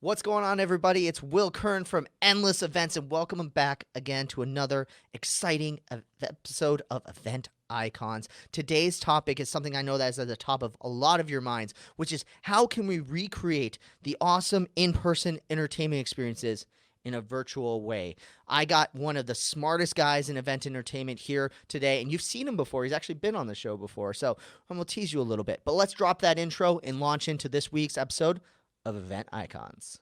What's going on, everybody? It's Will Curran from Endless Events, and welcome back again to another exciting episode of Event Icons. Today's topic is something I know that is at the top of a lot of your minds, which is how can we recreate the awesome in-person entertainment experiences in a virtual way. I got one of the smartest guys in event entertainment here today, and you've seen him before. He's actually been on the show before, so I'm going to tease you a little bit. But let's drop that intro and launch into this week's episode of Event Icons.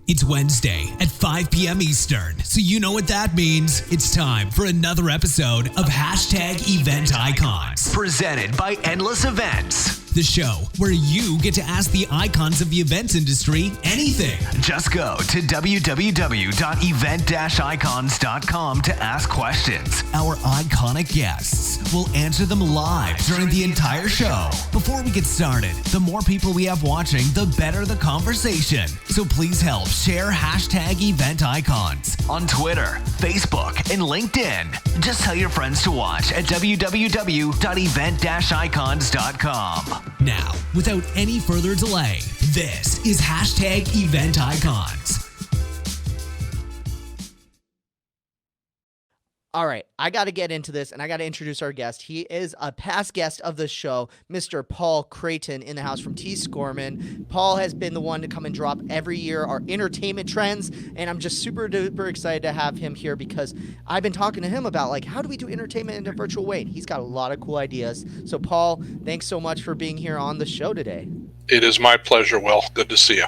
It's Wednesday at 5 p.m. Eastern, so you know what that means. It's time for another episode of Event Icons. Presented by Endless Events. The show where you get to ask the icons of the events industry anything. Just go to www.event-icons.com to ask questions. Our iconic guests will answer them live during the entire show. Before we get started, the more people we have watching, the better the conversation. So please help share Event Icons on Twitter, Facebook, and LinkedIn. Just tell your friends to watch at www.event-icons.com. Now, without any further delay, this is Event Icons. All right, I got to get into this, and I got to introduce our guest. He is a past guest of the show, Mr. Paul Creighton, in the house from T. Scorman. Paul has been the one to come and drop every year our entertainment trends, and I'm just super duper excited to have him here because I've been talking to him about, like, how do we do entertainment in a virtual way? And he's got a lot of cool ideas. So, Paul, thanks so much for being here on the show today. It is my pleasure, Will. Good to see you.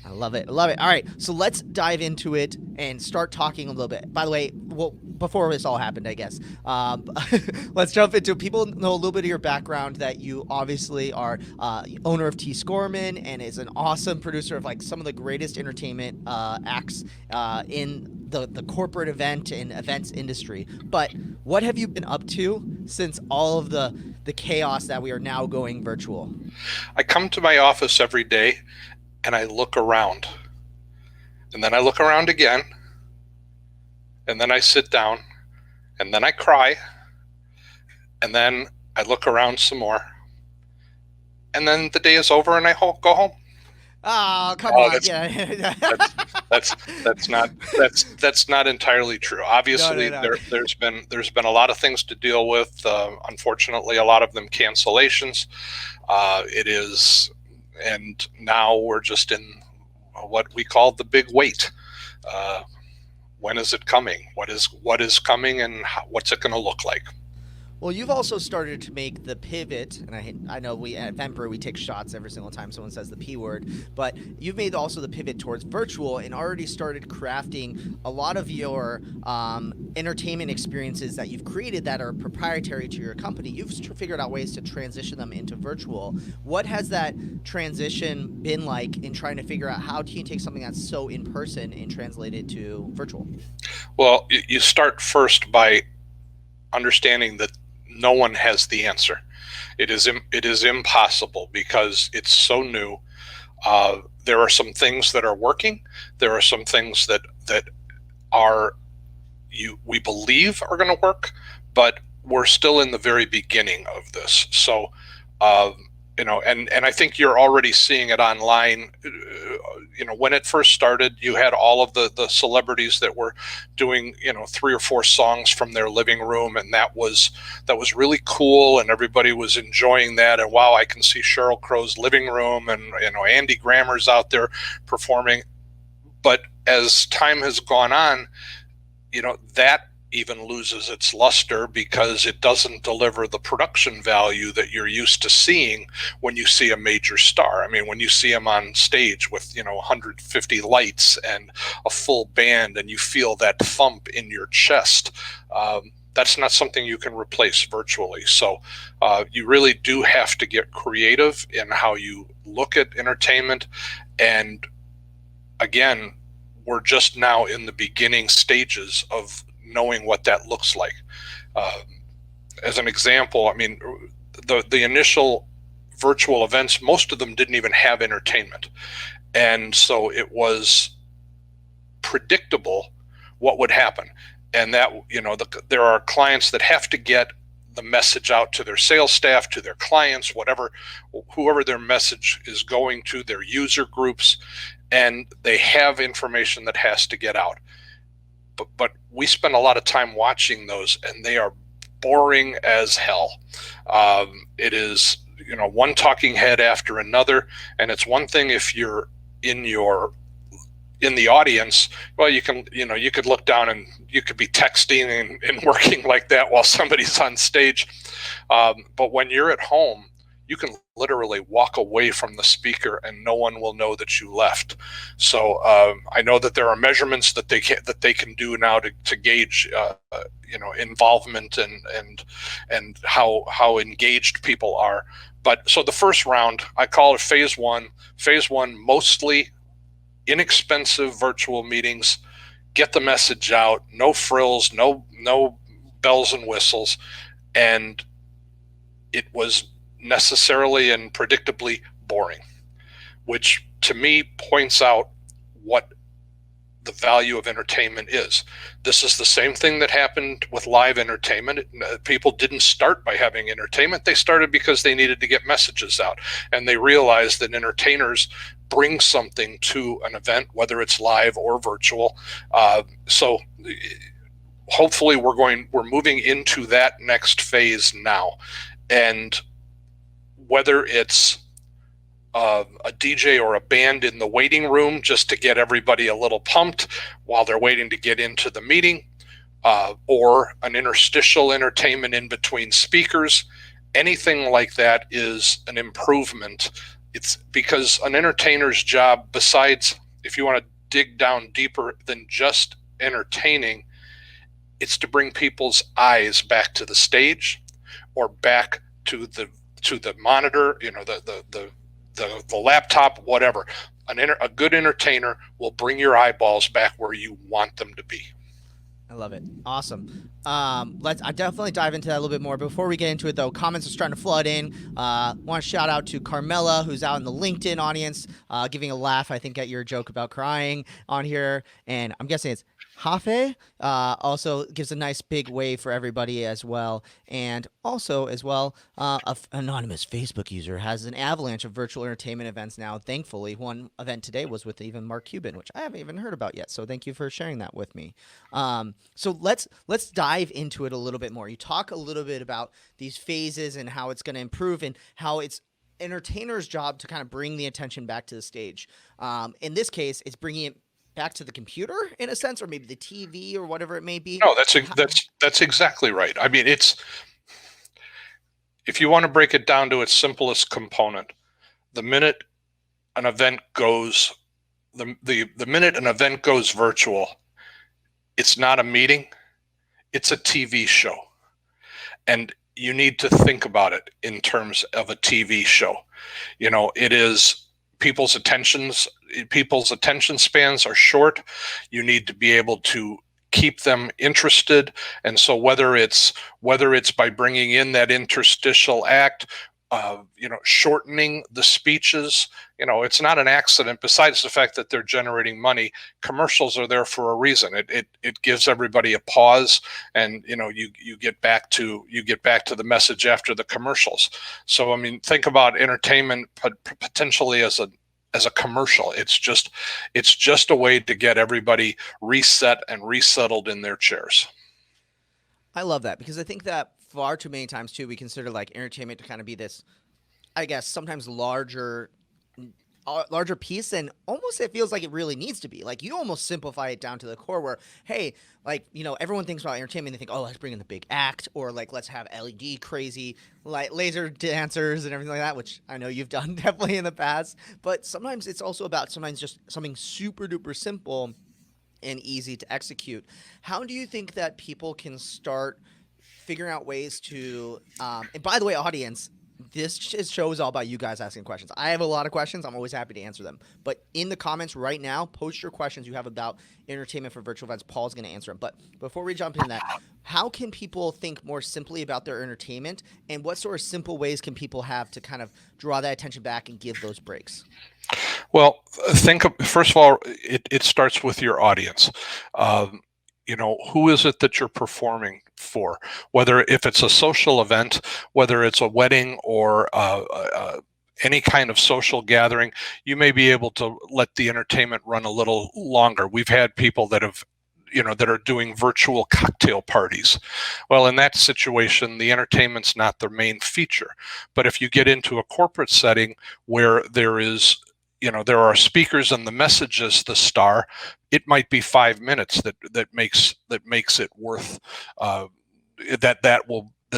I love it. I love it. All right, so let's dive into it and start talking a little bit. By the way, well, before this all happened, I guess, let's jump into, people know a little bit of your background, that you obviously are owner of T. Scorman and is an awesome producer of like some of the greatest entertainment acts in the corporate event and events industry. But what have you been up to since all of the chaos that we are now going virtual? I come to my office every day and I look around, and then I look around again, and then I sit down, and then I cry, and then I look around some more, and then the day is over and I go home. Oh, come on! That's not entirely true. Obviously, No. there's been a lot of things to deal with. Unfortunately, a lot of them cancellations. And now we're just in what we call the big wait. When is it coming? What is coming, and what's it going to look like? Well, you've also started to make the pivot, and I know we at Eventbrite, we take shots every single time someone says the P word, but you've made also the pivot towards virtual and already started crafting a lot of your entertainment experiences that you've created that are proprietary to your company. You've figured out ways to transition them into virtual. What has that transition been like in trying to figure out how do you take something that's so in person and translate it to virtual? Well, you start first by understanding that no one has the answer. It is impossible because it's so new. There are some things that are working. There are some things that we believe are going to work, but we're still in the very beginning of this. So, and I think you're already seeing it online. When it first started, you had all of the celebrities that were doing, 3 or 4 songs from their living room, and that was really cool, and everybody was enjoying that. And wow, I can see Sheryl Crow's living room, and Andy Grammer's out there performing. But as time has gone on, that even loses its luster because it doesn't deliver the production value that you're used to seeing when you see a major star. I mean, when you see them on stage with 150 lights and a full band, and you feel that thump in your chest, that's not something you can replace virtually. So you really do have to get creative in how you look at entertainment. And again, we're just now in the beginning stages of knowing what that looks like. As an example, I mean, the initial virtual events, most of them didn't even have entertainment. And so it was predictable what would happen. And that, there are clients that have to get the message out to their sales staff, to their clients, whoever their message is going to, their user groups, and they have information that has to get out. But we spend a lot of time watching those, and they are boring as hell. It is, one talking head after another, and it's one thing if you're in the audience. Well, you could look down and you could be texting and working like that while somebody's on stage. But when you're at home, you can literally walk away from the speaker and no one will know that you left. So I know that there are measurements that they can do now to gauge involvement and how engaged people are. But so the first round, I call it phase one. Phase one, mostly inexpensive virtual meetings. Get the message out, no frills, no bells and whistles. And it was necessarily and predictably boring, which to me points out what the value of entertainment is. This is the same thing that happened with live entertainment. People didn't start by having entertainment. They started because they needed to get messages out, and they realized that entertainers bring something to an event, whether it's live or virtual. So hopefully we're moving into that next phase now. And whether it's a DJ or a band in the waiting room just to get everybody a little pumped while they're waiting to get into the meeting, or an interstitial entertainment in between speakers, anything like that is an improvement. It's because an entertainer's job, besides, if you want to dig down deeper than just entertaining, it's to bring people's eyes back to the stage or back to the monitor, the laptop, whatever. A good entertainer will bring your eyeballs back where you want them to be. I love it. Awesome. I definitely dive into that a little bit more. Before we get into it, though, comments are starting to flood in. Want to shout out to Carmela, who's out in the LinkedIn audience, giving a laugh, I think, at your joke about crying on here. And I'm guessing it's Hafe. Also gives a nice big wave for everybody as well. And also, as well, an anonymous Facebook user has an avalanche of virtual entertainment events now. Thankfully, one event today was with even Mark Cuban, which I haven't even heard about yet. So thank you for sharing that with me. So let's dive into it a little bit more. You talk a little bit about these phases and how it's going to improve and how it's entertainer's job to kind of bring the attention back to the stage. In this case, it's bringing it back to the computer in a sense, or maybe the TV or whatever it may be. No, that's exactly right. I mean, if you want to break it down to its simplest component, the minute an event goes virtual, it's not a meeting, it's a TV show. And you need to think about it in terms of a TV show. It is people's attention spans are short. You need to be able to keep them interested. And so whether it's by bringing in that interstitial act, shortening the speeches, it's not an accident. Besides the fact that they're generating money, commercials are there for a reason. It gives everybody a pause, and you get back to the message after the commercials. So I mean, think about entertainment potentially as a commercial. It's just a way to get everybody reset and resettled in their chairs. I love that, because I think that far too many times too we consider like entertainment to kind of be this, I guess, sometimes larger piece, and almost it feels like it really needs to be. Like, you almost simplify it down to the core where, hey, like, everyone thinks about entertainment, they think, oh, let's bring in the big act, or like, let's have LED crazy like laser dancers and everything like that, which I know you've done definitely in the past. But sometimes it's also about just something super duper simple and easy to execute. How do you think that people can start figuring out ways to, and by the way, audience, this show is all about you guys asking questions. I have a lot of questions. I'm always happy to answer them. But in the comments right now, post your questions you have about entertainment for virtual events. Paul's going to answer them. But before we jump into that, how can people think more simply about their entertainment, and what sort of simple ways can people have to kind of draw that attention back and give those breaks? Well, first of all, it starts with your audience. who is it that you're performing for? Whether if it's a social event, whether it's a wedding or any kind of social gathering, you may be able to let the entertainment run a little longer. We've had people that have that are doing virtual cocktail parties. Well, in that situation, the entertainment's not their main feature. But if you get into a corporate setting where there are speakers and the message is the star, it might be 5 minutes that makes it worth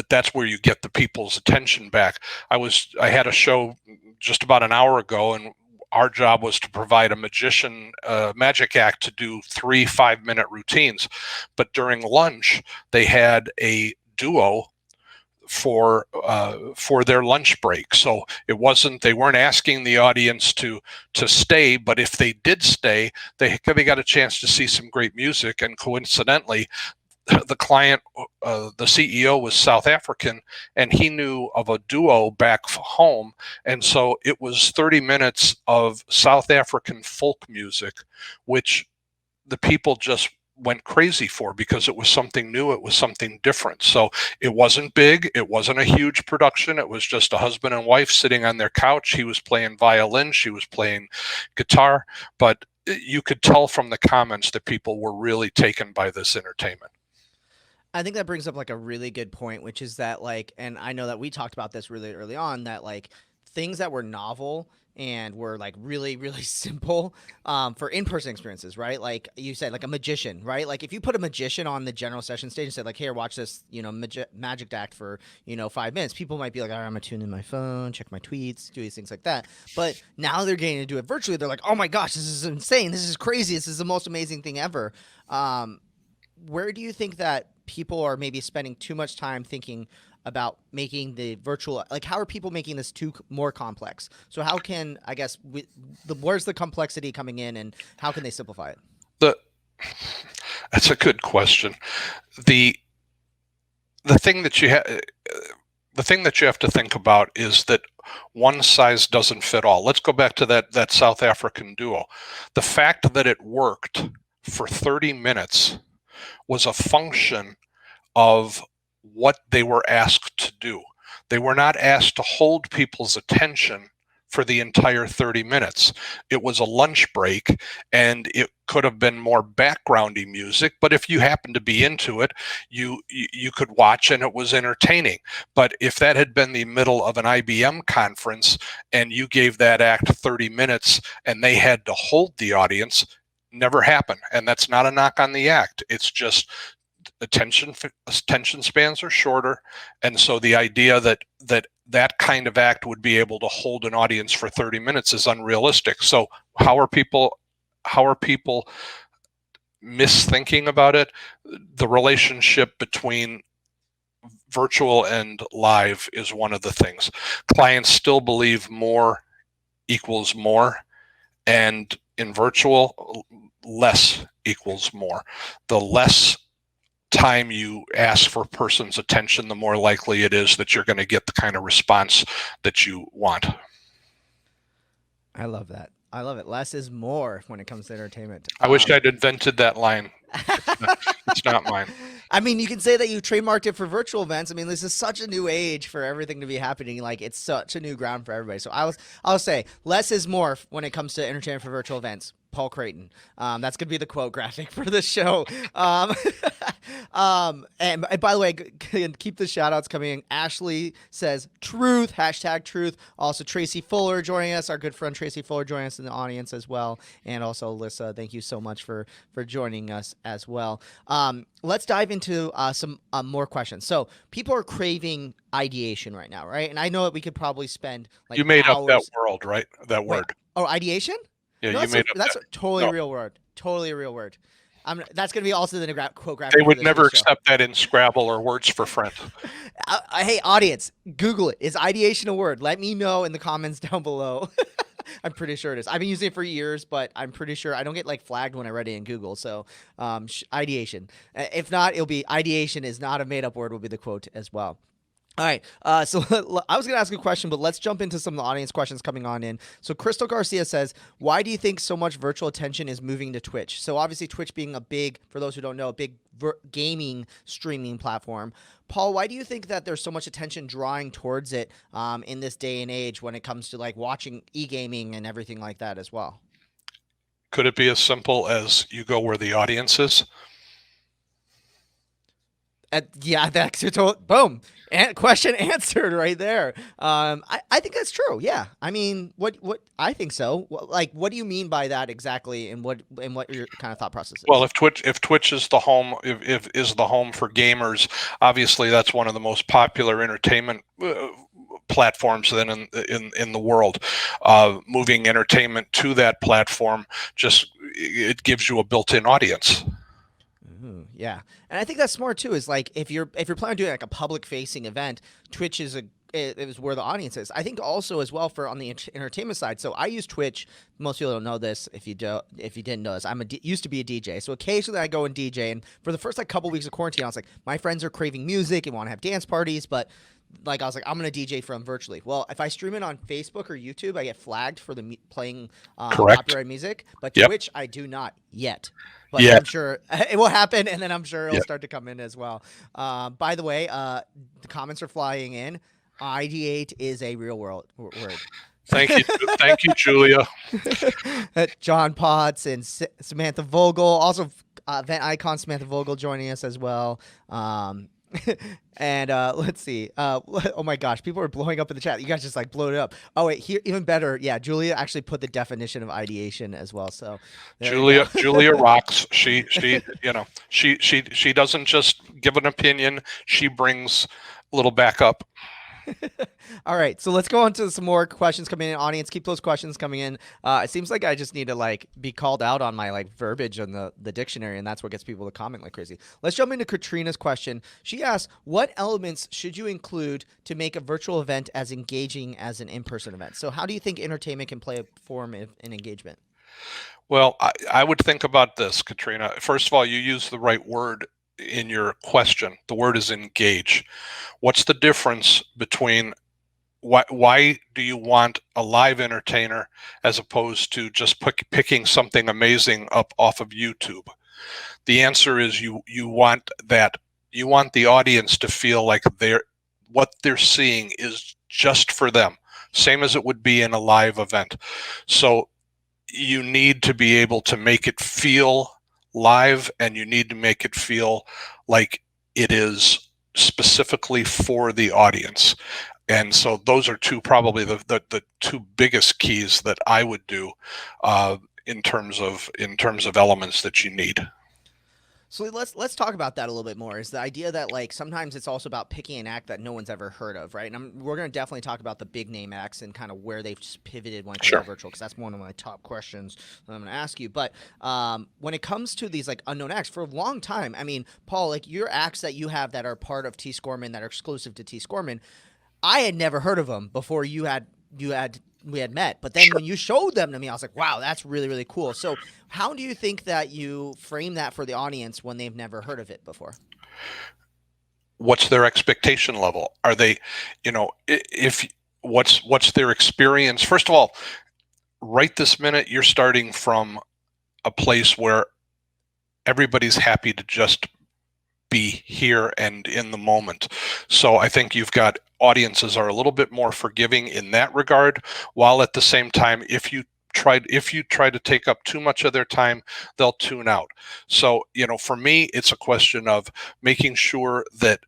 that's where you get the people's attention back. I had a show just about an hour ago, and our job was to provide a magic act to do 3 5-minute routines. But during lunch, they had a duo for their lunch break. So they weren't asking the audience to stay, but if they did stay, they got a chance to see some great music. And coincidentally, the client, the CEO, was South African, and he knew of a duo back home. And so it was 30 minutes of South African folk music, which the people just went crazy for, because it was something new, it was something different. So it wasn't big, it wasn't a huge production, it was just a husband and wife sitting on their couch. He was playing violin, she was playing guitar, but you could tell from the comments that people were really taken by this entertainment. I think that brings up like a really good point, which is that and I know that we talked about this really early on, that things that were novel and were really, really simple for in-person experiences, right? Like you said, like a magician, right? Like if you put a magician on the general session stage and said here, watch this, magic act for, 5 minutes, people might be like, all right, I'm gonna tune in my phone, check my tweets, do these things like that. But now they're getting to do it virtually. They're like, oh my gosh, this is insane. This is crazy. This is the most amazing thing ever. Where do you think that people are maybe spending too much time thinking about making the virtual, how are people making this more complex? So how can, I guess, where's the complexity coming in, and how can they simplify it? That's a good question. The thing that you have to think about is that one size doesn't fit all. Let's go back to that South African duo. The fact that it worked for 30 minutes was a function of what they were asked to do. They were not asked to hold people's attention for the entire 30 minutes. It was a lunch break, and it could have been more backgroundy music, but if you happened to be into it, you could watch, and it was entertaining. But if that had been the middle of an IBM conference and you gave that act 30 minutes and they had to hold the audience, never happened. And that's not a knock on the act. It's just attention spans are shorter, and so the idea that kind of act would be able to hold an audience for 30 minutes is unrealistic. So how are people misthinking about it? The relationship between virtual and live is one of the things. Clients still believe more equals more, and in virtual, less equals more. The less time you ask for a person's attention, the more likely it is that you're going to get the kind of response that you want. I love that. I love it. Less is more when it comes to entertainment. I wish I'd invented that line. It's not mine. I mean, you can say that you trademarked it for virtual events. I mean, this is such a new age for everything to be happening. It's such a new ground for everybody. So I'll say less is more when it comes to entertainment for virtual events. Paul Creighton. That's going to be the quote graphic for the show. And by the way, keep the shout outs coming in. Ashley says truth, #truth. Also, Tracy Fuller joining us, our good friend Tracy Fuller joining us in the audience as well. And also, Alyssa, thank you so much for joining us as well. Let's dive into some more questions. So people are craving ideation right now, right? And I know that we could probably spend you made hours. up that word, right? That word. Oh, ideation? Yeah, no, you made up that's that. a totally No. real word. Totally a real word. That's going to be also the quote graphic. They would never show. accept that in Scrabble or Words for Friends. Hey, audience, Google it. Is ideation a word? Let me know in the comments down below. I'm pretty sure it is. I've been using it for years, but I'm pretty sure I don't get flagged when I read it in Google. So ideation. If not, it'll be ideation is not a made up word will be the quote as well. All right. So I was going to ask a question, but let's jump into some of the audience questions coming on in. So Crystal Garcia says, "Why do you think so much virtual attention is moving to Twitch?" So obviously, Twitch being a big, for those who don't know, a big gaming streaming platform. Paul, why do you think that there's so much attention drawing towards it in this day and age when it comes to like watching e-gaming and everything like that as well? Could it be as simple as you go where the audience is? Yeah, that's boom. Question answered right there. I think that's true. Yeah, I mean, what I think so. Like, what do you mean by that exactly, and what your kind of thought process is? Well, if Twitch is the home, if is the home for gamers, obviously that's one of the most popular entertainment platforms then in the world. Moving entertainment to that platform just it gives you a built-in audience. Yeah, and I think that's smart too. Is like if you're planning on doing like a public facing event, Twitch is it is where the audience is. I think also as well for on the entertainment side. So I use Twitch. Most people don't know this. If you didn't know this, used to be a DJ. So occasionally I go and DJ. And for the first like couple weeks of quarantine, I was like, my friends are craving music and want to have dance parties, but like I was like, I'm gonna DJ from virtually. Well, if I stream it on Facebook or YouTube, I get flagged for the playing Correct. copyright music. But Yep. Twitch, I do not yet. But Yeah. I'm sure it will happen, and then I'm sure it'll Yeah. start to come in as well. By the way, the comments are flying in. Ideate is a real world word. Thank you, Julia. John Potts and Samantha Vogel, also event icon Samantha Vogel joining us as well. And let's see. Oh my gosh, people are blowing up in the chat. You guys just like blowed it up. Oh wait, here even better. Yeah, Julia actually put the definition of ideation as well. So Julia rocks. She she doesn't just give an opinion. She brings a little backup. All right, so let's go on to some more questions coming in. Audience, keep those questions coming in. It seems like I just need to like be called out on my like verbiage on the dictionary, and that's what gets people to comment like crazy. Let's jump into Katrina's question. She asks, "What elements should you include to make a virtual event as engaging as an in-person event?" So, how do you think entertainment can play a form in engagement? Well, I would think about this, Katrina. First of all, you use the right word in your question. The word is engage. What's the difference between why do you want a live entertainer as opposed to just picking something amazing up off of YouTube? The answer is you want the audience to feel like what they're seeing is just for them, same as it would be in a live event. So you need to be able to make it feel live, and you need to make it feel like it is specifically for the audience. And so those are probably the two biggest keys that I would do in terms of elements that you need. So let's talk about that a little bit more. Is the idea that like sometimes it's also about picking an act that no one's ever heard of, right? And we're going to definitely talk about the big name acts and kind of where they've pivoted when it comes to virtual, because that's one of my top questions that I'm going to ask you. But when it comes to these like unknown acts, for a long time, I mean, Paul, like your acts that you have that are part of T Scorman, that are exclusive to T Scorman, I had never heard of them before we had met. But then when you showed them to me, I was like, wow, that's really, really cool. So how do you think that you frame that for the audience when they've never heard of it before? What's their expectation level? Are they, if what's their experience? First of all, right this minute, you're starting from a place where everybody's happy to just be here and in the moment. So I think you've got audiences are a little bit more forgiving in that regard, while at the same time, if you try to take up too much of their time, they'll tune out. So, for me, it's a question of making sure that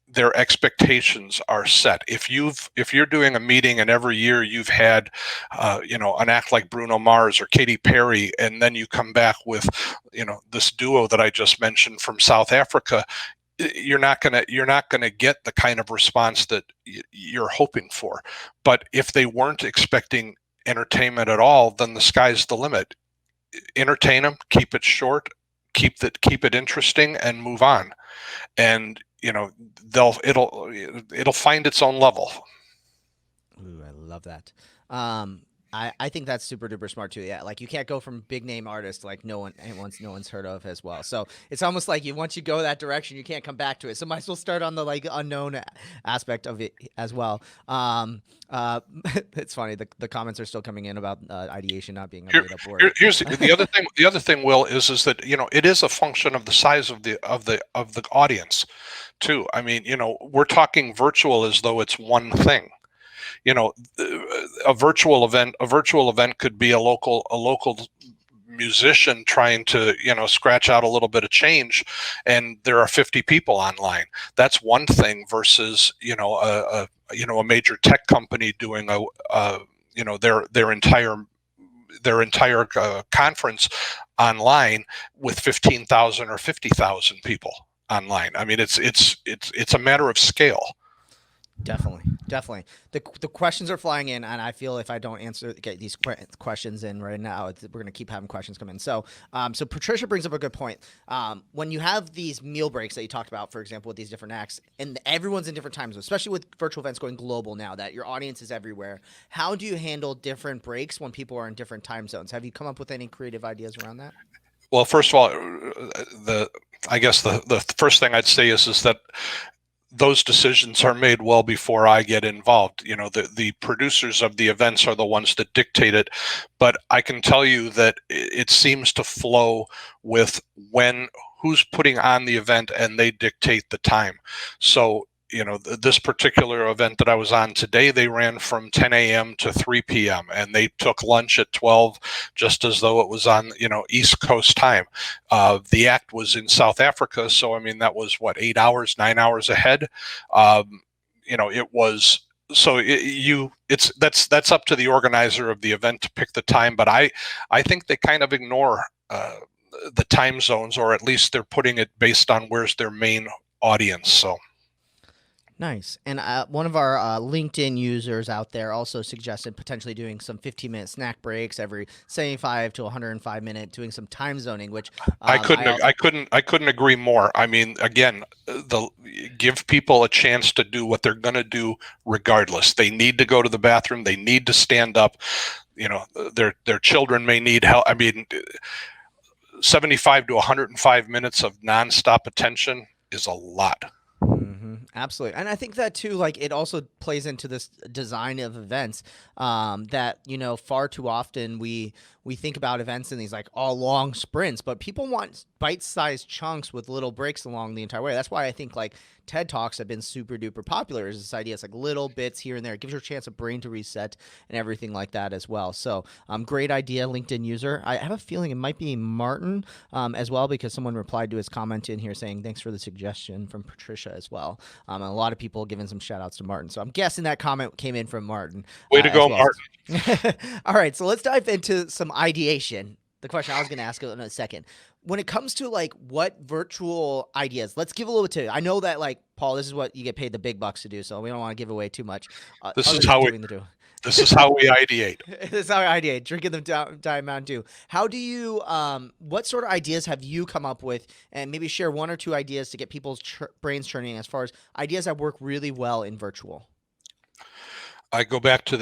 their expectations are set. If you're doing a meeting and every year you've had an act like Bruno Mars or Katy Perry, and then you come back with this duo that I just mentioned from South Africa, you're not gonna get the kind of response that you're hoping for. But if they weren't expecting entertainment at all, then the sky's the limit. Entertain them, keep it short, keep it interesting, and move on. And it'll find its own level. Ooh, I love that. I think that's super duper smart too. Yeah, like you can't go from big name artists like no one's heard of as well. So it's almost like once you go that direction, you can't come back to it. So might as well start on the like unknown aspect of it as well. It's funny, the comments are still coming in about ideation not being a Here, made up word. here's the other thing. The other thing, Will, is that it is a function of the size of the audience, too. I mean, we're talking virtual as though it's one thing. A virtual event could be a local musician trying to scratch out a little bit of change, and there are 50 people online. That's one thing versus a major tech company doing their entire conference online with 15,000 or 50,000 people online. I mean, it's a matter of scale. Definitely. The questions are flying in, and I feel if I don't get these questions in right now, we're going to keep having questions come in. So, so Patricia brings up a good point. When you have these meal breaks that you talked about, for example, with these different acts, and everyone's in different time zones, especially with virtual events going global now, that your audience is everywhere. How do you handle different breaks when people are in different time zones? Have you come up with any creative ideas around that? Well, first of all, I guess the first thing I'd say is that those decisions are made well before I get involved. The producers of the events are the ones that dictate it, but I can tell you that it seems to flow with who's putting on the event, and they dictate the time. So this particular event that I was on today, they ran from 10 a.m. to 3 p.m. and they took lunch at 12, just as though it was on, East Coast time. The act was in South Africa. So, I mean, that was what, 8 hours, 9 hours ahead. It was, so that's up to the organizer of the event to pick the time. But I think they kind of ignore the time zones, or at least they're putting it based on where's their main audience. So. Nice. And one of our LinkedIn users out there also suggested potentially doing some 15-minute snack breaks every 75 to 105 minute, doing some time zoning, which I couldn't agree more. I mean, again, give people a chance to do what they're going to do regardless. They need to go to the bathroom. They need to stand up. Their children may need help. I mean, 75 to 105 minutes of nonstop attention is a lot. Absolutely. And I think that too, like it also plays into this design of events that, far too often we think about events in these like all long sprints, but people want bite-sized chunks with little breaks along the entire way. That's why I think like TED Talks have been super duper popular, is this idea. It's like little bits here and there. It gives your chance of brain to reset and everything like that as well. So great idea, LinkedIn user. I have a feeling it might be Martin as well, because someone replied to his comment in here saying, thanks for the suggestion from Patricia as well. And a lot of people giving some shout outs to Martin. So I'm guessing that comment came in from Martin. Way to go, well. Martin. All right. So let's dive into some ideation. The question I was going to ask in a second. When it comes to like what virtual ideas, let's give a little bit to. I know that like Paul, this is what you get paid the big bucks to do, so we don't want to give away too much. This is how we ideate. This is how we ideate. Drinking them Diet Mountain Dew. How do you? What sort of ideas have you come up with, and maybe share one or two ideas to get people's brains churning as far as ideas that work really well in virtual? I go back to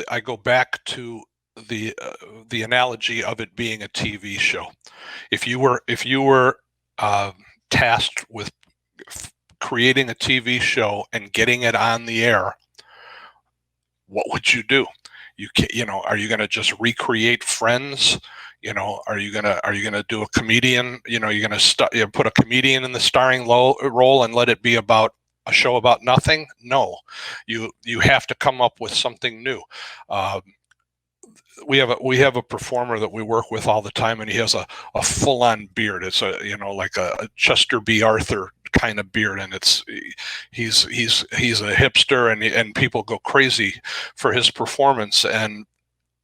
the analogy of it being a TV show. If you were tasked with creating a TV show and getting it on the air, what would you do? Are you going to just recreate Friends? Are you gonna do a comedian? You're going to put a comedian in the starring role and let it be about a show about nothing? No, you have to come up with something new. We have a performer that we work with all the time, and he has a full-on beard. It's like a Chester B. Arthur kind of beard, and he's a hipster, and people go crazy for his performance. And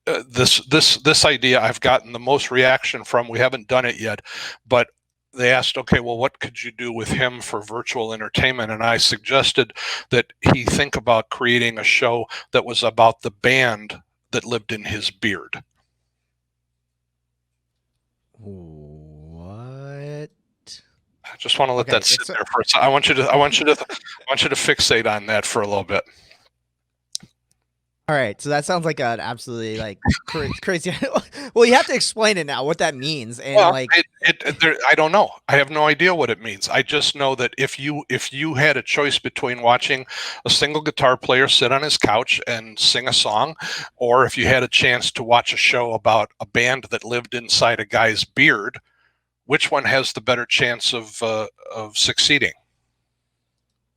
this idea I've gotten the most reaction from. We haven't done it yet, but they asked, okay, well, what could you do with him for virtual entertainment? And I suggested that he think about creating a show that was about the band that lived in his beard. What? I just want to let that sit there for a second. I want you to fixate on that for a little bit. All right, so that sounds like an absolutely like crazy. Well, you have to explain it now what that means, and Well, like, I don't know. I have no idea what it means. I just know that if you had a choice between watching a single guitar player sit on his couch and sing a song, or if you had a chance to watch a show about a band that lived inside a guy's beard, which one has the better chance of succeeding?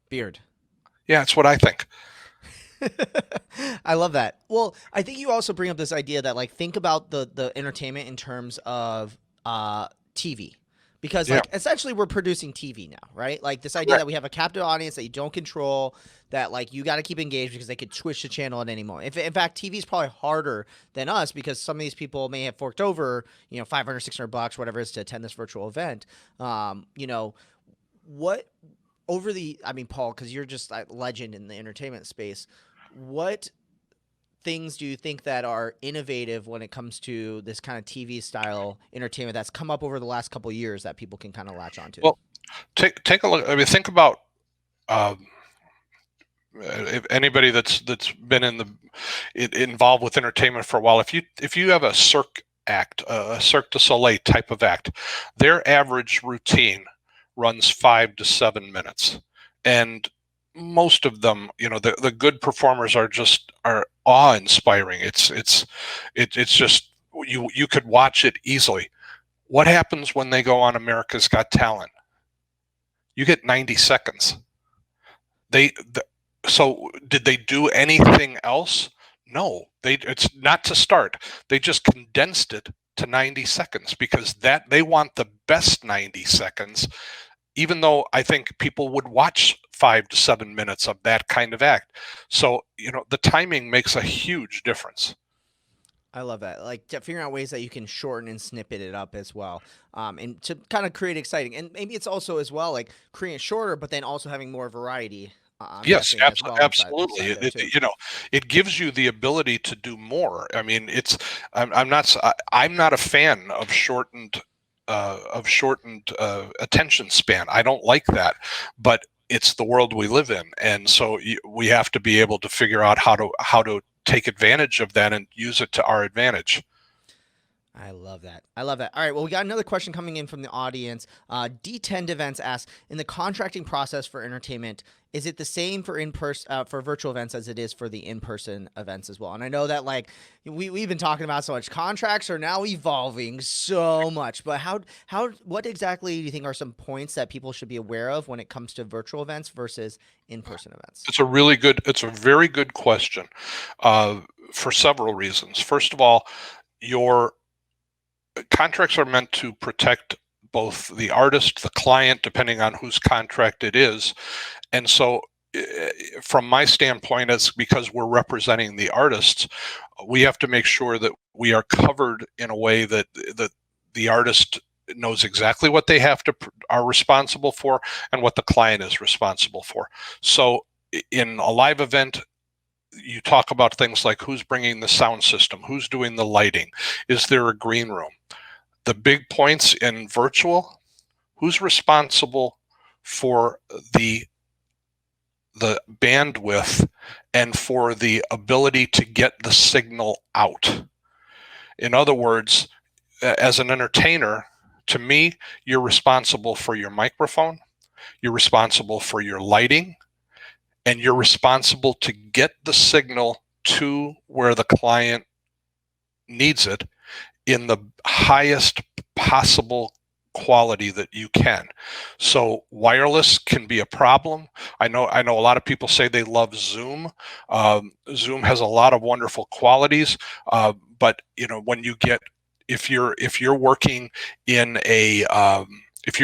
beard. Yeah, that's what I think. I love that. Well, I think you also bring up this idea that like think about the entertainment in terms of TV. Because Yeah, like essentially we're producing TV now, right? Like this idea correct. that we have a captive audience that you don't control, that like you got to keep engaged because they could switch the channel at any moment. If in fact TV is probably harder than us because some of these people may have forked over, 500, $600, whatever it is to attend this virtual event. You know, what over the I mean, Paul, because you're just a legend in the entertainment space. What things do you think that are innovative when it comes to this kind of TV style entertainment that's come up over the last couple of years that people can kind of latch onto? Well, take a look. I mean, think about um, if anybody that's been involved with entertainment for a while. If you have a Cirque act, a Cirque du Soleil type of act, their average routine runs 5 to 7 minutes, and most of them, the good performers are awe inspiring. It's just you could watch it easily. What happens when they go on America's Got Talent? You get 90 seconds. They so did they do anything else? No, it's not to start. They just condensed it to 90 seconds because that they want the best 90 seconds, even though I think people would watch 5 to 7 minutes of that kind of act. So, the timing makes a huge difference. I love that. Like figuring out ways that you can shorten and snippet it up as well, and to kind of create exciting. And maybe it's also as well like creating it shorter, but then also having more variety. I'm Yes, guessing as well absolutely. inside there too. It gives you the ability to do more. I mean, I'm not a fan of shortened attention span. I don't like that, but it's the world we live in, and so we have to be able to figure out how to take advantage of that and use it to our advantage. I love that. I love that. All right. Well, we got another question coming in from the audience. D10 Events asks, in the contracting process for entertainment, is it the same for in-person for virtual events as it is for the in-person events as well? And I know that like we've been talking about so much. Contracts are now evolving so much, but what exactly do you think are some points that people should be aware of when it comes to virtual events versus in-person events? It's a very good question, uh, for several reasons. First of all, your contracts are meant to protect both the artist, the client, depending on whose contract it is. And so, from my standpoint, it's because we're representing the artists, we have to make sure that we are covered in a way that the artist knows exactly what they are responsible for and what the client is responsible for. So, in a live event, you talk about things like who's bringing the sound system, who's doing the lighting, is there a green room? The big points in virtual, who's responsible for the bandwidth and for the ability to get the signal out. In other words, as an entertainer, to me, you're responsible for your microphone, you're responsible for your lighting, and you're responsible to get the signal to where the client needs it in the highest possible quality that you can. So wireless can be a problem. I know a lot of people say they love Zoom. Zoom has a lot of wonderful qualities, but when you get if you're working in a if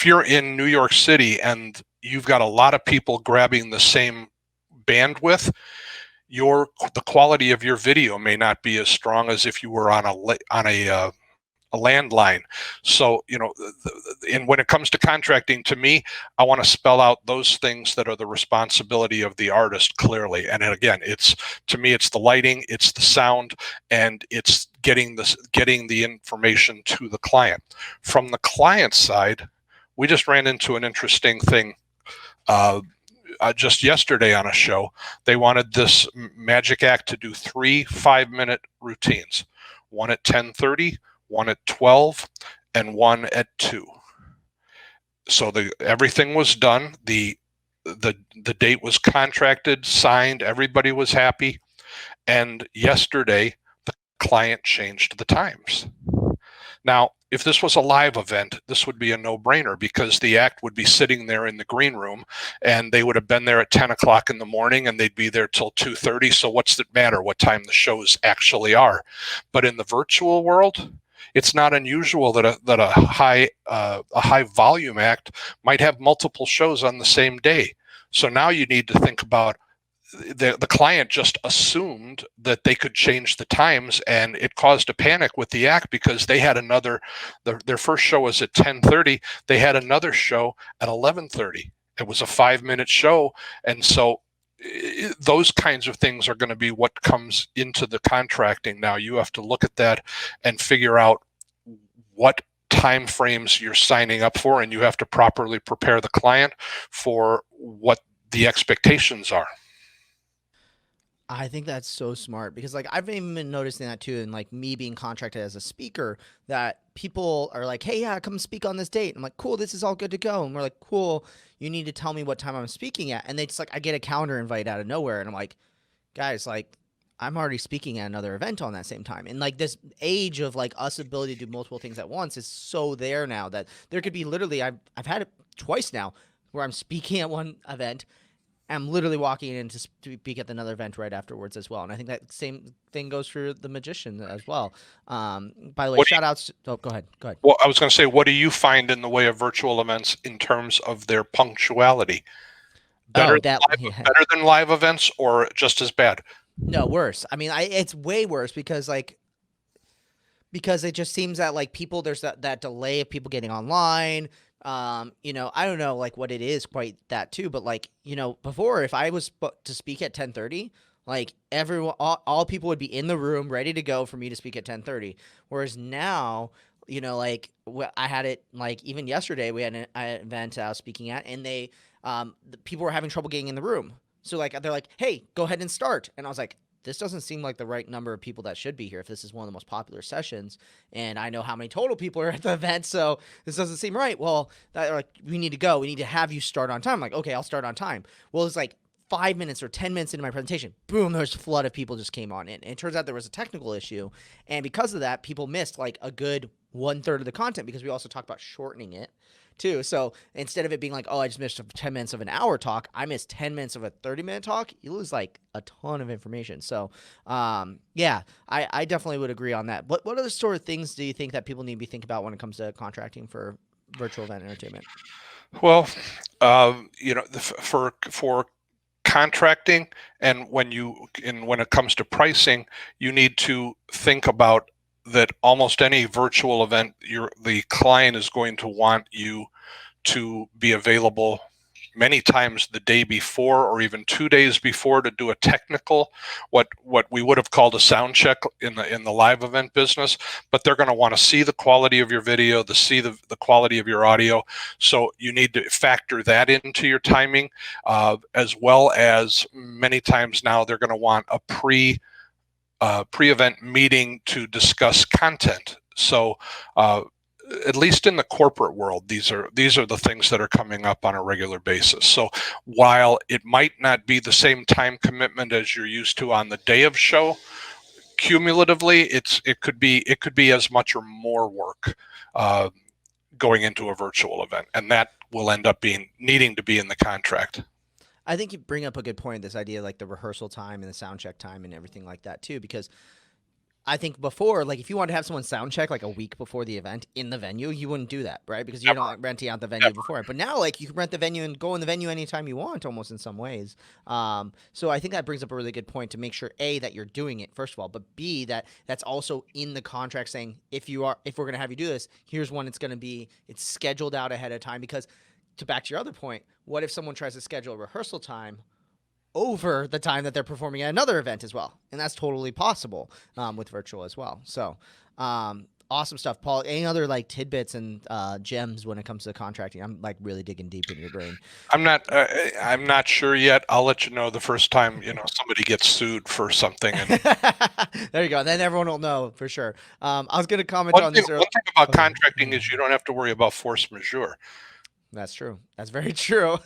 you're in New York City and you've got a lot of people grabbing the same bandwidth, the quality of your video may not be as strong as if you were on a landline. So, and when it comes to contracting, to me, I want to spell out those things that are the responsibility of the artist clearly. And again, to me, it's the lighting, it's the sound, and it's getting the information to the client. From the client side, we just ran into an interesting thing. just yesterday on a show, they wanted this magic act to do 3 5-minute routines, one at 10:30, one at 12, and one at 2. So everything was done. The date was contracted, signed, everybody was happy. And yesterday, the client changed the times. Now, if this was a live event, this would be a no-brainer because the act would be sitting there in the green room and they would have been there at 10 o'clock in the morning and they'd be there till 2:30. So what's it matter what time the shows actually are? But in the virtual world, it's not unusual that a high volume act might have multiple shows on the same day. So now you need to think about the client just assumed that they could change the times, and it caused a panic with the act because they had their first show was at 10:30. They had another show at 11:30. It was a 5-minute show. And so those kinds of things are going to be what comes into the contracting. Now you have to look at that and figure out what time frames you're signing up for, and you have to properly prepare the client for what the expectations are. I think that's so smart because like I've even been noticing that too, and like me being contracted as a speaker, that people are like, hey, yeah, come speak on this date. I'm like, cool, this is all good to go. And we're like, cool, you need to tell me what time I'm speaking at. And they just like, I get a calendar invite out of nowhere. And I'm like, guys, like I'm already speaking at another event on that same time. And like this age of like us ability to do multiple things at once is so there now that there could be literally, I've had it twice now where I'm speaking at one event, I'm literally walking in to speak at another event right afterwards as well. And I think that same thing goes for the magician as well. By the way, shout outs. Oh, go ahead. Well, I was going to say, what do you find in the way of virtual events in terms of their punctuality? Better than live events or just as bad? No, worse. I mean, it's way worse because it just seems that like people, there's that delay of people getting online. I don't know like what it is quite that too, but like, before if I was to speak at 10:30, like everyone, all people would be in the room ready to go for me to speak at 10:30. Whereas now, like I had it like even yesterday we had an event I was speaking at, and the people were having trouble getting in the room. So like, they're like, hey, go ahead and start. And I was like, this doesn't seem like the right number of people that should be here if this is one of the most popular sessions, and I know how many total people are at the event, so this doesn't seem right. Well, they're like, we need to go. We need to have you start on time. I'm like, okay, I'll start on time. Well, it's like 5 minutes or 10 minutes into my presentation, boom, there's a flood of people just came on in. And it turns out there was a technical issue, and because of that, people missed like a good 1/3 of the content because we also talked about shortening it too. So instead of it being like, oh, I just missed 10 minutes of an hour talk, I missed 10 minutes of a 30-minute talk. You lose like a ton of information. So yeah, I definitely would agree on that. What other sort of things do you think that people need to be thinking about when it comes to contracting for virtual event entertainment? Well, for contracting and when it comes to pricing, you need to think about that almost any virtual event, the client is going to want you to be available many times the day before or even 2 days before to do a technical, what we would have called a sound check in the live event business. But they're going to want to see the quality of your video, to see the quality of your audio. So you need to factor that into your timing, as well as many times now they're going to want a pre-event meeting to discuss content. So at least in the corporate world, these are the things that are coming up on a regular basis. So while it might not be the same time commitment as you're used to on the day of show, cumulatively it could be as much or more work going into a virtual event, and that will end up needing to be in the contract. I think you bring up a good point, this idea like the rehearsal time and the sound check time and everything like that too, because I think before, like if you wanted to have someone sound check like a week before the event in the venue, you wouldn't do that, right? Because you're not renting out the venue before. But now like you can rent the venue and go in the venue anytime you want, almost in some ways. So I think that brings up a really good point to make sure A, that you're doing it first of all, but B, that's also in the contract saying if we're going to have you do this, here's when it's going to be, it's scheduled out ahead of time. Because back to your other point, what if someone tries to schedule a rehearsal time over the time that they're performing at another event as well? And that's totally possible with virtual as well. So Awesome stuff, Paul. Any other like tidbits and gems when it comes to contracting? I'm like really digging deep in your brain. I'm not sure yet. I'll let you know the first time somebody gets sued for something. And There you go. Then everyone will know for sure. I was going to comment one on thing, this one earlier. thing about contracting is you don't have to worry about force majeure. That's true. That's very true.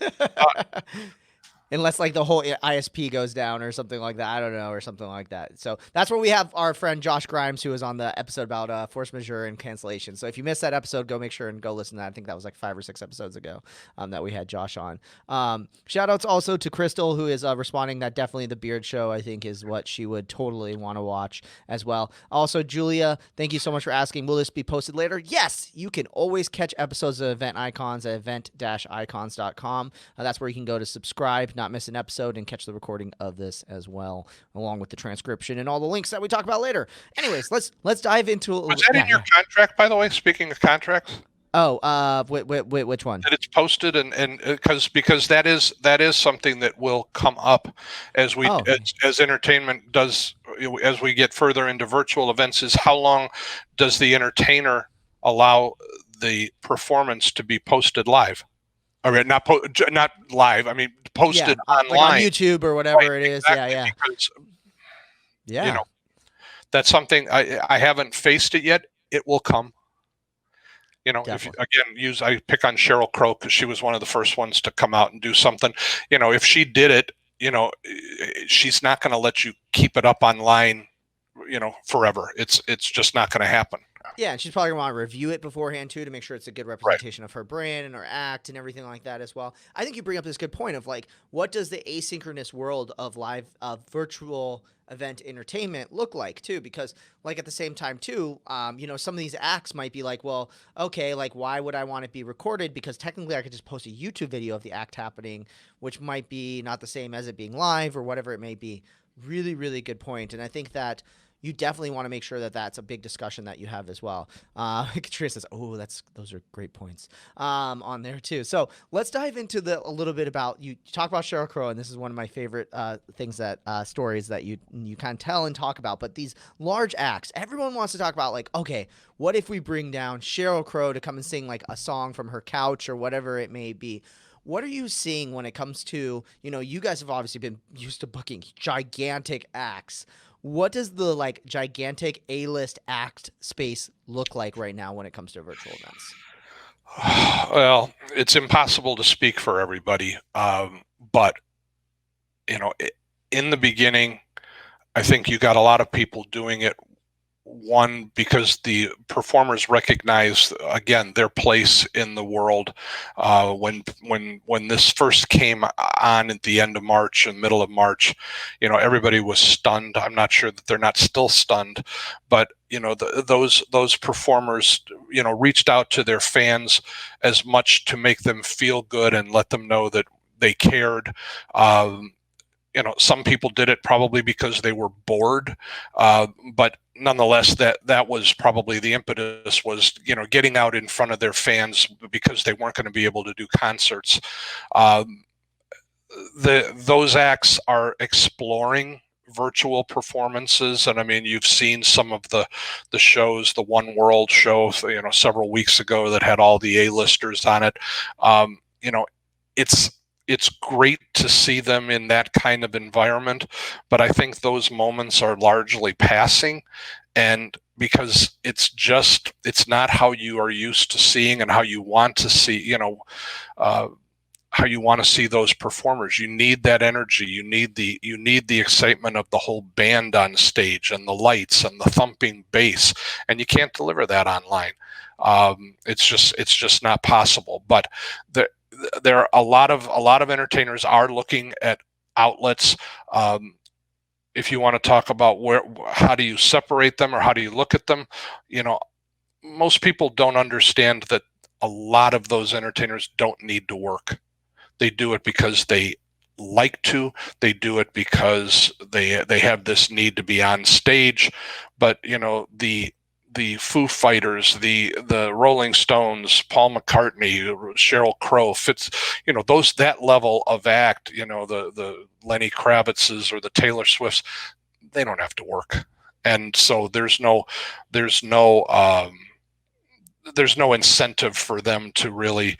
Unless like the whole ISP goes down or something like that. I don't know, or something like that. So that's where we have our friend Josh Grimes, who was on the episode about force majeure and cancellation. So if you missed that episode, go make sure and go listen to that. I think that was like 5 or 6 episodes ago that we had Josh on. Shout outs also to Crystal, who is responding that definitely the Beard Show, I think, is what she would totally want to watch as well. Also, Julia, thank you so much for asking, will this be posted later? Yes, you can always catch episodes of Event Icons at event-icons.com. That's where you can go to subscribe, not miss an episode, and catch the recording of this as well, along with the transcription and all the links that we talk about later. Anyways, let's dive into. Was that in your contract, by the way? Speaking of contracts. Oh, which one? That it's posted, and because that is something that will come up as we as entertainment does, as we get further into virtual events. Is how long does the entertainer allow the performance to be posted live? Or not live. I mean, posted online, like on YouTube or whatever it is. Exactly, Yeah. Because, that's something I haven't faced it yet. It will come. If I pick on Sheryl Crow because she was one of the first ones to come out and do something. If she did it, she's not going to let you keep it up online, forever. It's just not going to happen. Yeah, and she's probably going to want to review it beforehand, too, to make sure it's a good representation of her brand and her act and everything like that as well. I think you bring up this good point of, like, what does the asynchronous world of live virtual event entertainment look like, too? Because, like, at the same time, too, some of these acts might be like, well, okay, like, why would I want it to be recorded? Because technically I could just post a YouTube video of the act happening, which might be not the same as it being live or whatever it may be. Really, really good point. And I think that you definitely want to make sure that that's a big discussion that you have as well. Katrina says, "Oh, those are great points on there too." So let's dive into a little bit about you talk about Sheryl Crow, and this is one of my favorite things that stories that you kind of tell and talk about. But these large acts, everyone wants to talk about, like, okay, what if we bring down Sheryl Crow to come and sing like a song from her couch or whatever it may be? What are you seeing when it comes to, you guys have obviously been used to booking gigantic acts. What does the like gigantic A-list act space look like right now when it comes to virtual events? Well, it's impossible to speak for everybody, but in the beginning, I think you got a lot of people doing it. One, because the performers recognize, again, their place in the world. When this first came on at the end of March and middle of March, everybody was stunned. I'm not sure that they're not still stunned, but those performers, reached out to their fans as much to make them feel good and let them know that they cared. Some people did it probably because they were bored, but nonetheless, that was probably the impetus, was getting out in front of their fans because they weren't going to be able to do concerts. Those acts are exploring virtual performances, and I mean, you've seen some of the shows, the One World show, several weeks ago that had all the A-listers on it. It's great to see them in that kind of environment, but I think those moments are largely passing, and because it's not how you are used to seeing and how you want to see, how you want to see those performers. You need that energy. You need the excitement of the whole band on stage and the lights and the thumping bass, and you can't deliver that online. It's just not possible. But there are a lot of entertainers are looking at outlets. If you want to talk about how do you separate them or how do you look at them, most people don't understand that a lot of those entertainers don't need to work. They do it because they like to. They do it because they have this need to be on stage. But the Foo Fighters, the Rolling Stones, Paul McCartney, Sheryl Crow, that level of act, the Lenny Kravitzes or the Taylor Swifts, they don't have to work. and so there's no there's no incentive for them to really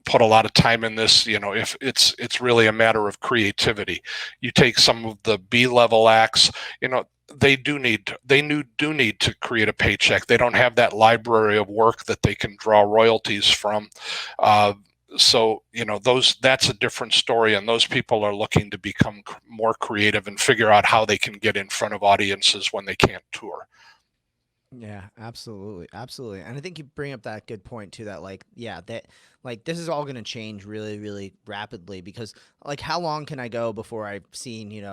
put a lot of time in this. If it's really a matter of creativity. You take some of the B-level acts, they do need to create a paycheck. They don't have that library of work that they can draw royalties from. So that's a different story, and those people are looking to become more creative and figure out how they can get in front of audiences when they can't tour. Yeah, absolutely. Absolutely. And I think you bring up that good point too, that this is all going to change really, really rapidly, because like how long can I go before I've seen,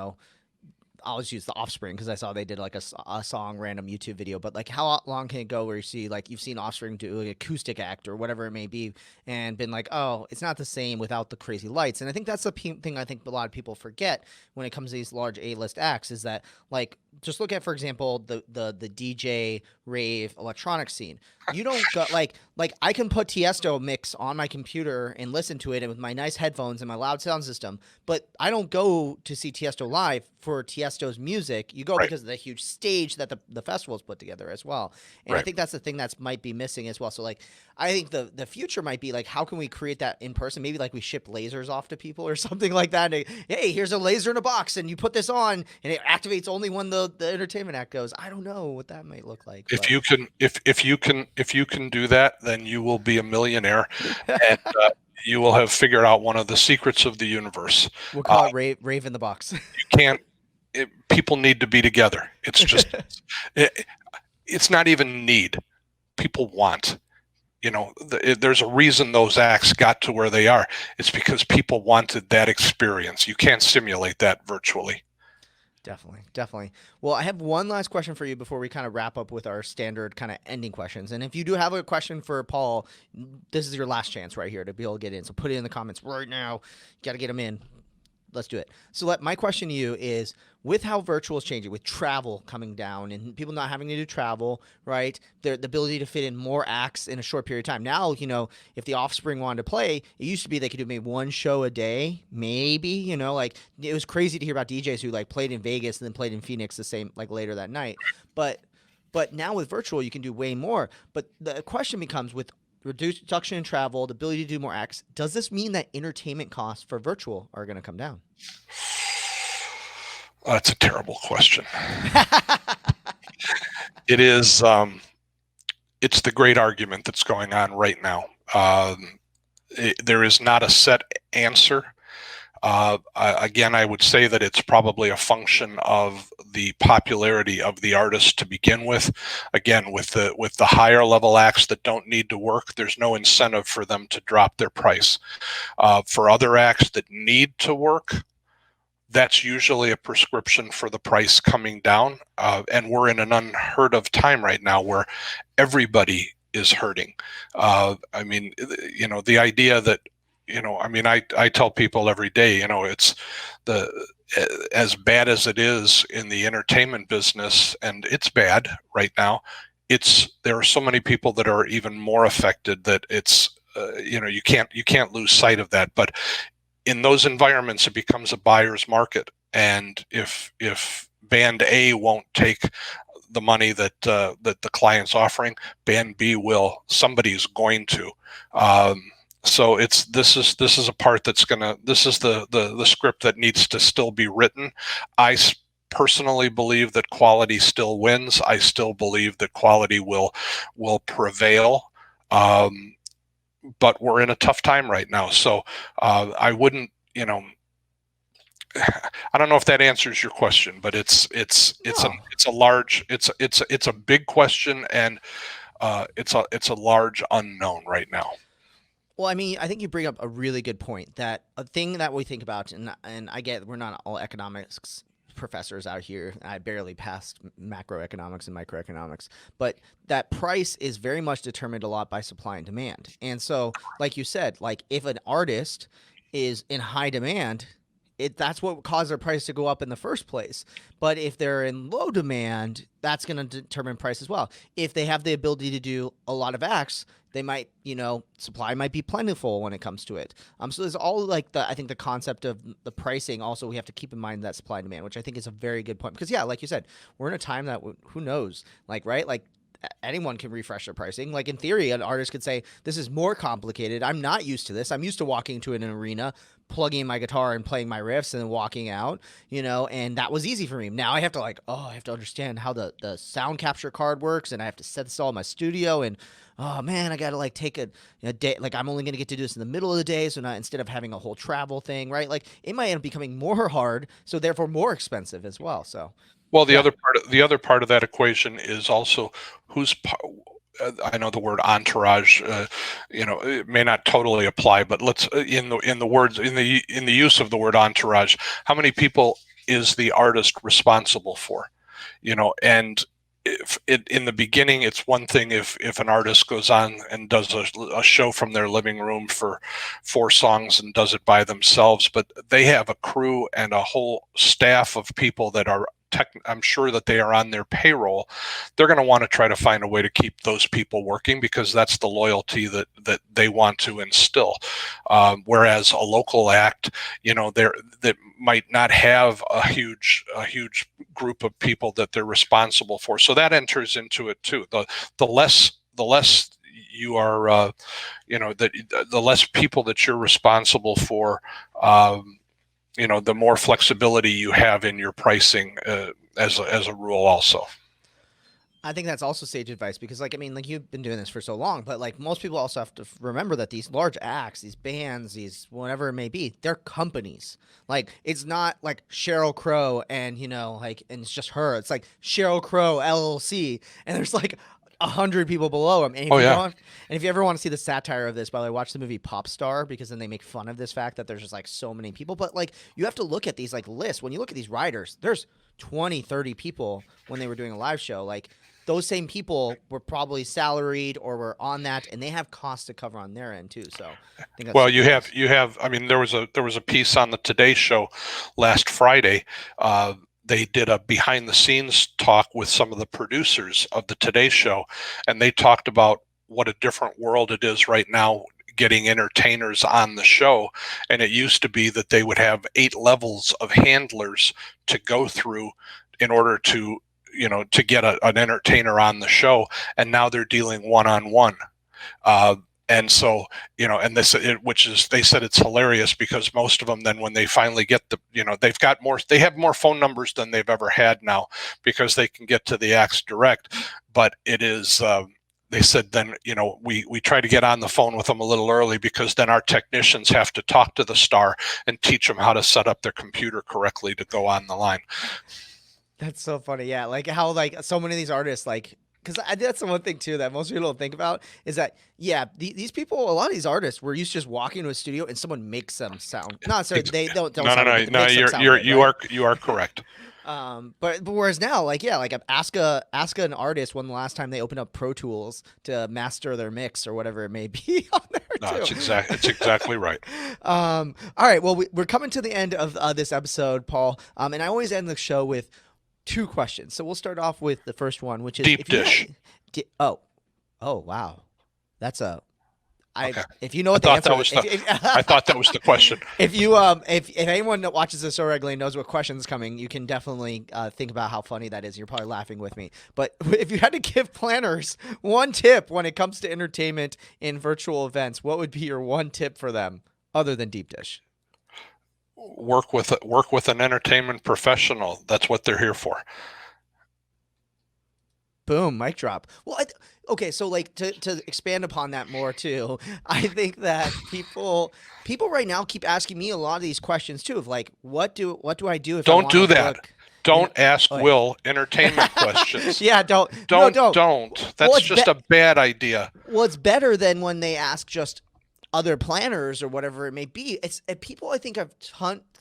I'll just use the Offspring because I saw they did like a song random YouTube video, but like how long can it go where you see like you've seen Offspring do an acoustic act or whatever it may be and been like, oh, it's not the same without the crazy lights. And I think that's the thing I think a lot of people forget when it comes to these large A-list acts is that like just look at, for example, the DJ rave electronic scene. You don't go like I can put Tiesto mix on my computer and listen to it and with my nice headphones and my loud sound system, but I don't go to see Tiesto live for Tiesto's music. You go Right. because of the huge stage that the festival's put together as well. And I Right. think that's the thing that's might be missing as well. So like I think the future might be like how can we create that in person? Maybe like we ship lasers off to people or something like that. And, hey, here's a laser in a box and you put this on and it activates only when the entertainment act goes. I don't know what that might look like. If you can do that, then you will be a millionaire, and you will have figured out one of the secrets of the universe. We'll call it rave in the box. You can't. People need to be together. It's just it's not even need. People want. There's a reason those acts got to where they are. It's because people wanted that experience. You can't simulate that virtually. Definitely. Well, I have one last question for you before we kind of wrap up with our standard kind of ending questions. And if you do have a question for Paul, this is your last chance right here to be able to get in. So put it in the comments right now. You got to get them in. Let's do it. So my question to you is, with how virtual is changing, with travel coming down and people not having to do travel, right? The ability to fit in more acts in a short period of time. Now, if the Offspring wanted to play, it used to be they could do maybe one show a day, maybe, like it was crazy to hear about DJs who like played in Vegas and then played in Phoenix the same, like later that night. But now with virtual, you can do way more. But the question becomes with reduction in travel, the ability to do more acts, does this mean that entertainment costs for virtual are going to come down? That's a terrible question. It is. It's the great argument that's going on right now. There is not a set answer. Again, I would say that it's probably a function of the popularity of the artist to begin with. Again, with the higher level acts that don't need to work, there's no incentive for them to drop their price. For other acts that need to work, that's usually a prescription for the price coming down. And we're in an unheard of time right now where everybody is hurting. I mean, the idea that, I tell people every day, it's as bad as it is in the entertainment business, and it's bad right now. There are so many people that are even more affected that it's, you can't lose sight of that. But in those environments, it becomes a buyer's market. And if band A won't take the money that the client's offering, band B will. Somebody's going to. So this is a part this is the script that needs to still be written. I personally believe that quality still wins. I still believe that quality will prevail. But we're in a tough time right now. So I wouldn't, I don't know if that answers your question, but it's a big question, and it's a large unknown right now. Well, I mean, I think you bring up a really good point, that a thing that we think about, and I get we're not all economics professors out here. I barely passed macroeconomics and microeconomics, but that price is very much determined a lot by supply and demand. And so, like you said, like if an artist is in high demand, that's what caused their price to go up in the first place. But if they're in low demand, that's going to determine price as well. If they have the ability to do a lot of acts, they might, supply might be plentiful when it comes to it. So there's all like I think the concept of the pricing. Also, we have to keep in mind that supply and demand, which I think is a very good point, because yeah, like you said, we're in a time that who knows, like, right? Like, anyone can refresh their pricing. Like, in theory, an artist could say, this is more complicated. I'm not used to this. I'm used to walking into an arena, plugging in my guitar and playing my riffs and then walking out, and that was easy for me. Now I have to I have to understand how the sound capture card works, and I have to set this all in my studio, and oh man, I got to take a day. Like, I'm only going to get to do this in the middle of the day. So not, instead of having a whole travel thing, right? Like, it might end up becoming more hard. So therefore more expensive as well. So. Well, the other part of that equation is also who's. I know the word entourage, it may not totally apply, but let's in the use of the word entourage, how many people is the artist responsible for? And if in the beginning, it's one thing if an artist goes on and does a show from their living room for 4 songs and does it by themselves, but they have a crew and a whole staff of people that are I'm sure that they are on their payroll. They're going to want to try to find a way to keep those people working, because that's the loyalty that they want to instill. Whereas a local act, that might not have a huge group of people that they're responsible for. So that enters into it too. The less you are, the less people that you're responsible for, the more flexibility you have in your pricing as a rule also. I think that's also sage advice, because you've been doing this for so long, but most people also have to remember that these large acts, these bands, these whatever it may be, they're companies. Like, it's not like Sheryl Crow and, and it's just her. It's like Sheryl Crow LLC, and there's 100 people below him. And if you ever want to see the satire of this, by the way, watch the movie Pop Star, because then they make fun of this fact that there's just so many people. But you have to look at these lists. When you look at these riders, there's 20, 30 people when they were doing a live show. Those same people were probably salaried or were on that, and they have costs to cover on their end too. So I think that's you have. I mean, there was a piece on the Today Show last Friday. They did a behind the scenes talk with some of the producers of the Today Show, and they talked about what a different world it is right now getting entertainers on the show. And it used to be that they would have 8 levels of handlers to go through in order to get an entertainer on the show. And now they're dealing one-on-one. And so, they said it's hilarious, because most of them then, when they finally get they have more phone numbers than they've ever had now, because they can get to the acts direct. But it is, they said then, we try to get on the phone with them a little early, because then our technicians have to talk to the star and teach them how to set up their computer correctly to go on the line. That's so funny. Yeah. How so many of these artists, because that's the one thing too that most people don't think about, is that these people, a lot of these artists, were used to just walking into a studio and someone makes them sound. Not so they don't. No. You are correct. But whereas now, ask an artist when the last time they opened up Pro Tools to master their mix or whatever it may be on there. No, it's exactly right. All right. Well, we're coming to the end of this episode, Paul. And I always end the show with 2 questions. So we'll start off with the first one, which is deep dish. Oh, wow. That's okay. If you know what the answer is, I thought that was the question. If you if anyone that watches this so regularly knows what question's coming, you can definitely think about how funny that is. You're probably laughing with me. But if you had to give planners one tip when it comes to entertainment in virtual events, what would be your one tip for them other than deep dish? Work with an entertainment professional. That's what they're here for. Boom, mic drop. Well, okay, so to expand upon that more too, I think that people right now keep asking me a lot of these questions too, of what do I do if don't I do that. Book? Don't ask Will entertainment questions. Yeah, don't. That's just a bad idea. Well, it's better than when they ask just other planners or whatever it may be. It's people, I think,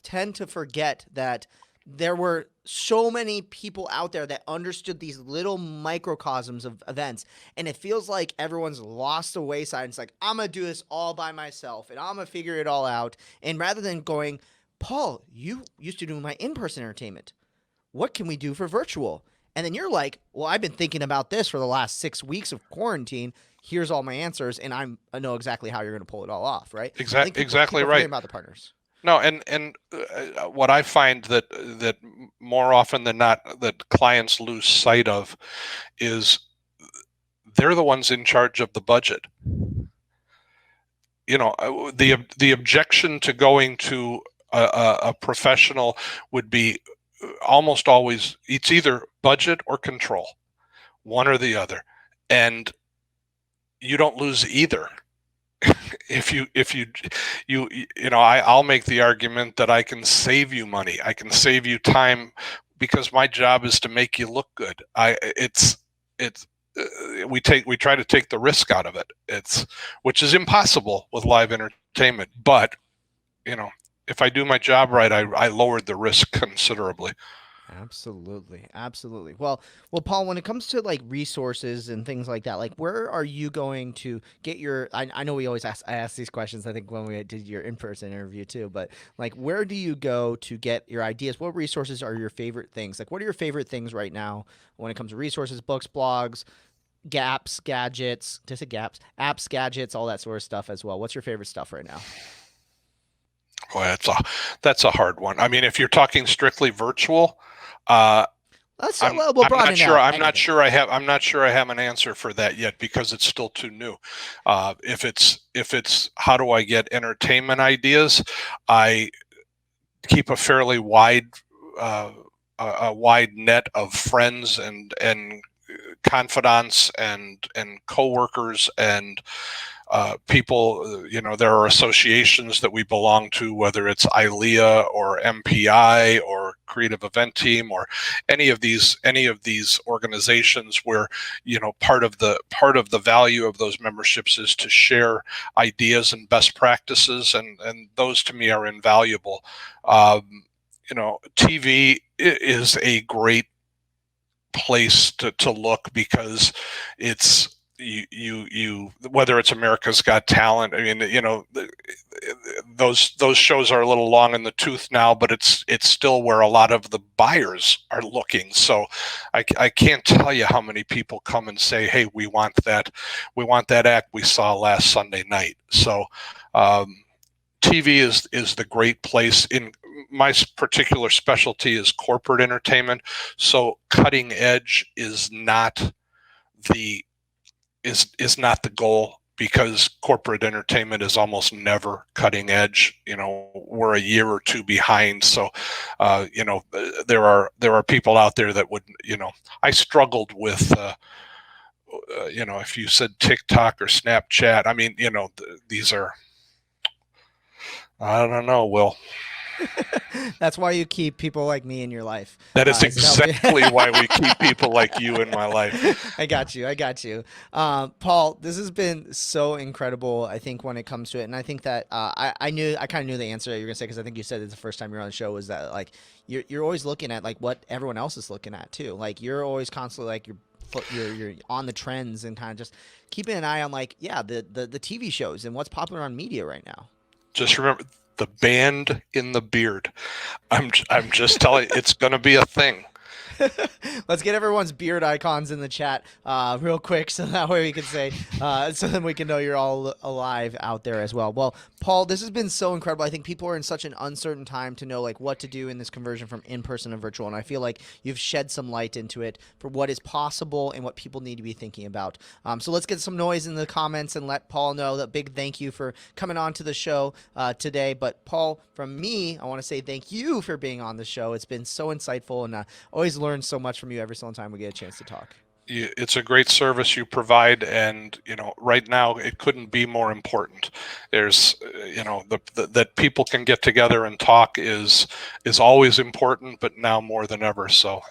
tend to forget that there were so many people out there that understood these little microcosms of events, and it feels like everyone's lost the wayside. It's like, I'm gonna do this all by myself and I'm gonna figure it all out. And rather than going Paul, you used to do my in-person entertainment. What can we do for virtual? And then you're like, well, I've been thinking about this for the last 6 weeks of quarantine. Here's all my answers, and I know exactly how you're going to pull it all off, right? I think Exactly people right. forget about the partners. No, and what I find that more often than not that clients lose sight of is they're the ones in charge of the budget. The objection to going to a professional would be almost always it's either budget or control, one or the other, and you don't lose either. I'll make the argument that I can save you money, I can save you time, because my job is to make you look good. We try to take the risk out of it, which is impossible with live entertainment, but if I do my job right, I lowered the risk considerably. Absolutely. Well, Paul, when it comes to like resources and things like that, like where are you going to get your? I know I ask these questions. I think when we did your in-person interview too, but like where do you go to get your ideas? What resources are your favorite things? Like what are your favorite things right now when it comes to resources, books, blogs, apps, gadgets, all that sort of stuff as well? What's your favorite stuff right now? Well, that's a hard one. I mean, if you're talking strictly virtual. I'm not sure I have an answer for that yet because it's still too new. If it's how do I get entertainment ideas, I keep a fairly wide net of friends and confidants and coworkers and people. There are associations that we belong to, whether it's ILEA or MPI or Creative Event Team or any of these organizations where part of the value of those memberships is to share ideas and best practices, and those to me are invaluable. TV is a great place to look because it's you whether it's America's Got Talent. I mean, those shows are a little long in the tooth now, but it's still where a lot of the buyers are looking. So I can't tell you how many people come and say, hey, we want that act we saw last Sunday night. So TV is the great place. In my particular specialty is corporate entertainment, so cutting edge is not the goal, because corporate entertainment is almost never cutting edge. We're a year or two behind. So, there are people out there that would, I struggled with, if you said TikTok or Snapchat, I mean, these are, I don't know, Will. That's why you keep people like me in your life. That is exactly why we keep people like you in my life. I got you. Paul, this has been so incredible, I think, when it comes to it. And I think that I kind of knew the answer that you were going to say, because I think you said it the first time you were on the show, was that like you're always looking at like what everyone else is looking at too. Like you're always constantly like you're on the trends and kind of just keeping an eye on like, the TV shows and what's popular on media right now. Just remember, the band in the beard. I'm just telling you, it's going to be a thing. Let's get everyone's beard icons in the chat real quick, so that way we can say, so then we can know you're all alive out there as well. Well, Paul, this has been so incredible. I think people are in such an uncertain time to know like what to do in this conversion from in-person to virtual, and I feel like you've shed some light into it for what is possible and what people need to be thinking about. So let's get some noise in the comments and let Paul know that big thank you for coming on to the show today. But Paul, from me, I want to say thank you for being on the show. It's been so insightful, and always learn so much from you every single time we get a chance to talk. It's a great service you provide, and right now it couldn't be more important. There's that people can get together and talk is always important, but now more than ever. So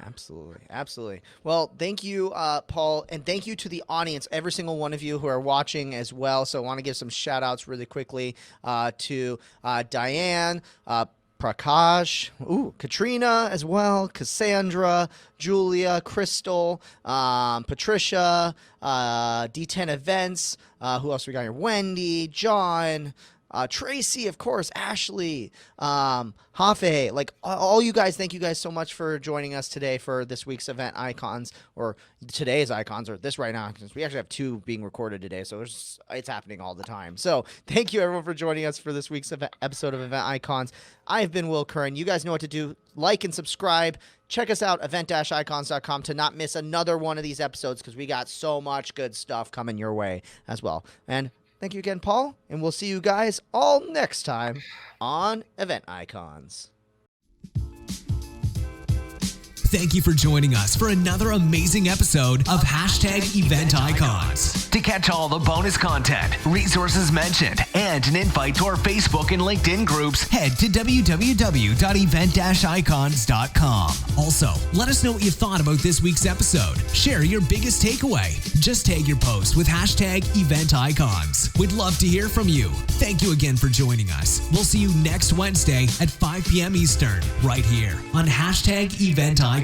Absolutely. Well, thank you, Paul, and thank you to the audience, every single one of you who are watching as well. So I want to give some shout outs really quickly to Diane, Prakash, Katrina as well, Cassandra, Julia, Crystal, Patricia, D10 Events, who else we got here? Wendy, John, Tracy, of course, Ashley, Hafe, like all you guys. Thank you guys so much for joining us today for this week's event icons, or today's icons, or this right now, because we actually have 2 being recorded today, so it's happening all the time. So thank you everyone for joining us for this week's episode of Event Icons. I've been Will Curran. You guys know what to do. Like and subscribe. Check us out, event-icons.com, to not miss another one of these episodes, because we got so much good stuff coming your way as well. And thank you again, Paul, and we'll see you guys all next time on Event Icons. Thank you for joining us for another amazing episode of Event Icons. To catch all the bonus content, resources mentioned, and an invite to our Facebook and LinkedIn groups, Head to www.event-icons.com. Also, let us know what you thought about this week's episode. Share your biggest takeaway. Just tag your post with Event Icons. We'd love to hear from you. Thank you again for joining us. We'll see you next Wednesday at 5 p.m. Eastern, right here on Event Icons.